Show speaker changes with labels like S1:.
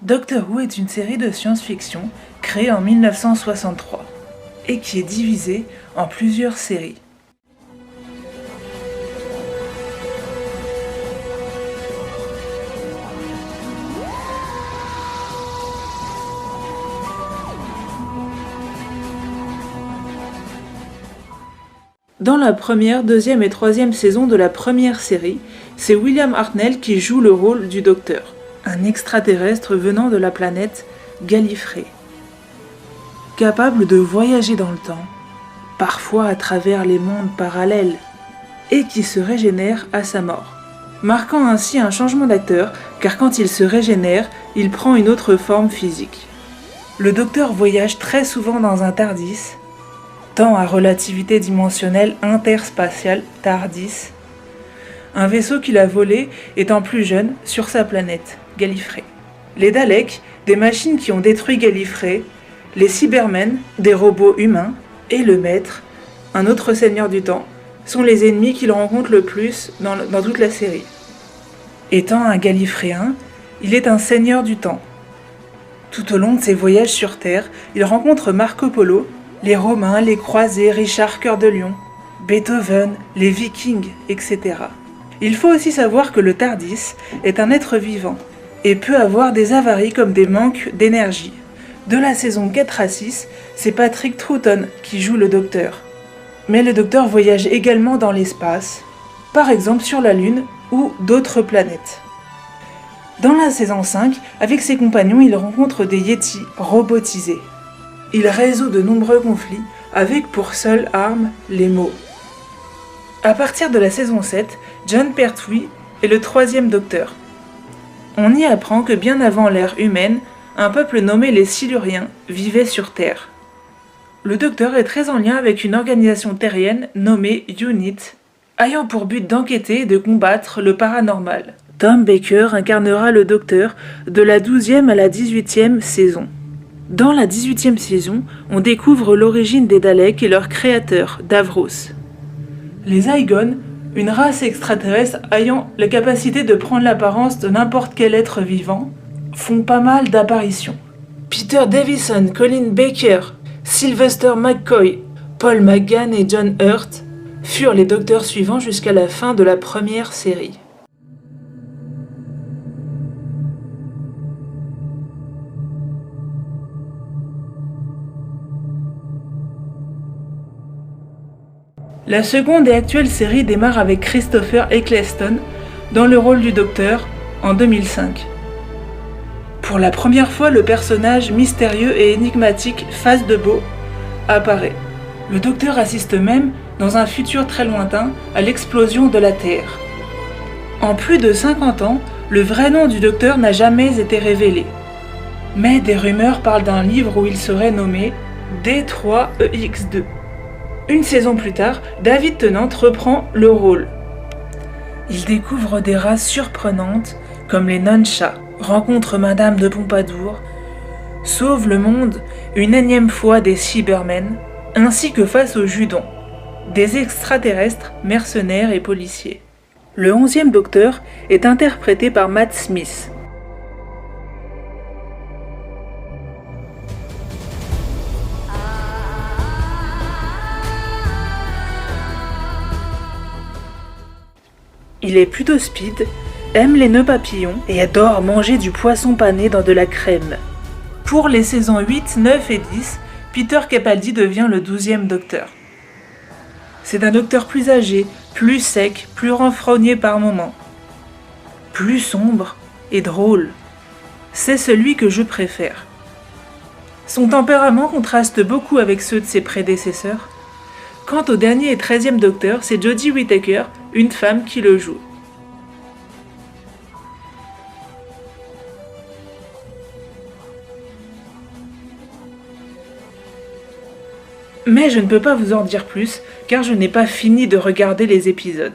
S1: Doctor Who est une série de science-fiction créée en 1963 et qui est divisée en plusieurs séries. Dans la première, deuxième et troisième saison de la première série, c'est William Hartnell qui joue le rôle du Docteur, un extraterrestre venant de la planète Gallifrey. Capable de voyager dans le temps, parfois à travers les mondes parallèles, et qui se régénère à sa mort, marquant ainsi un changement d'acteur, car quand il se régénère, il prend une autre forme physique. Le Docteur voyage très souvent dans un TARDIS, temps à relativité dimensionnelle interspatiale TARDIS, un vaisseau qu'il a volé étant plus jeune sur sa planète, Gallifrey. Les Daleks, des machines qui ont détruit Gallifrey, les Cybermen, des robots humains, et le Maître, un autre seigneur du temps, sont les ennemis qu'il rencontre le plus dans toute la série. Étant un Gallifréen, il est un seigneur du temps. Tout au long de ses voyages sur Terre, il rencontre Marco Polo, les Romains, les Croisés, Richard Cœur de Lion, Beethoven, les Vikings, etc. Il faut aussi savoir que le TARDIS est un être vivant et peut avoir des avaries comme des manques d'énergie. De la saison 4 à 6, c'est Patrick Troughton qui joue le Docteur. Mais le Docteur voyage également dans l'espace, par exemple sur la Lune ou d'autres planètes. Dans la saison 5, avec ses compagnons, il rencontre des Yétis robotisés. Il résout de nombreux conflits avec pour seule arme les mots. À partir de la saison 7, Jon Pertwee est le troisième Docteur. On y apprend que bien avant l'ère humaine, un peuple nommé les Siluriens vivait sur Terre. Le Docteur est très en lien avec une organisation terrienne nommée UNIT, ayant pour but d'enquêter et de combattre le paranormal. Tom Baker incarnera le Docteur de la 12e à la 18e saison. Dans la 18e saison, on découvre l'origine des Daleks et leur créateur, Davros. Les Zygons, une race extraterrestre ayant la capacité de prendre l'apparence de n'importe quel être vivant, font pas mal d'apparitions. Peter Davison, Colin Baker, Sylvester McCoy, Paul McGann et John Hurt furent les Docteurs suivants jusqu'à la fin de la première série. La seconde et actuelle série démarre avec Christopher Eccleston dans le rôle du Docteur en 2005. Pour la première fois, le personnage mystérieux et énigmatique Phasd Bò apparaît. Le Docteur assiste même, dans un futur très lointain, à l'explosion de la Terre. En plus de 50 ans, le vrai nom du Docteur n'a jamais été révélé. Mais des rumeurs parlent d'un livre où il serait nommé D3EX2. Une saison plus tard, David Tennant reprend le rôle. Il découvre des races surprenantes comme les Nuncha, rencontre Madame de Pompadour, sauve le monde une énième fois des Cybermen, ainsi que face aux Judons, des extraterrestres, mercenaires et policiers. Le 11e Docteur est interprété par Matt Smith. Il est plutôt speed, aime les nœuds papillons et adore manger du poisson pané dans de la crème. Pour les saisons 8, 9 et 10, Peter Capaldi devient le 12e Docteur. C'est un Docteur plus âgé, plus sec, plus renfrogné par moments. Plus sombre et drôle. C'est celui que je préfère. Son tempérament contraste beaucoup avec ceux de ses prédécesseurs. Quant au dernier et 13e Docteur, c'est Jodie Whittaker, une femme qui le joue. Mais je ne peux pas vous en dire plus, car je n'ai pas fini de regarder les épisodes.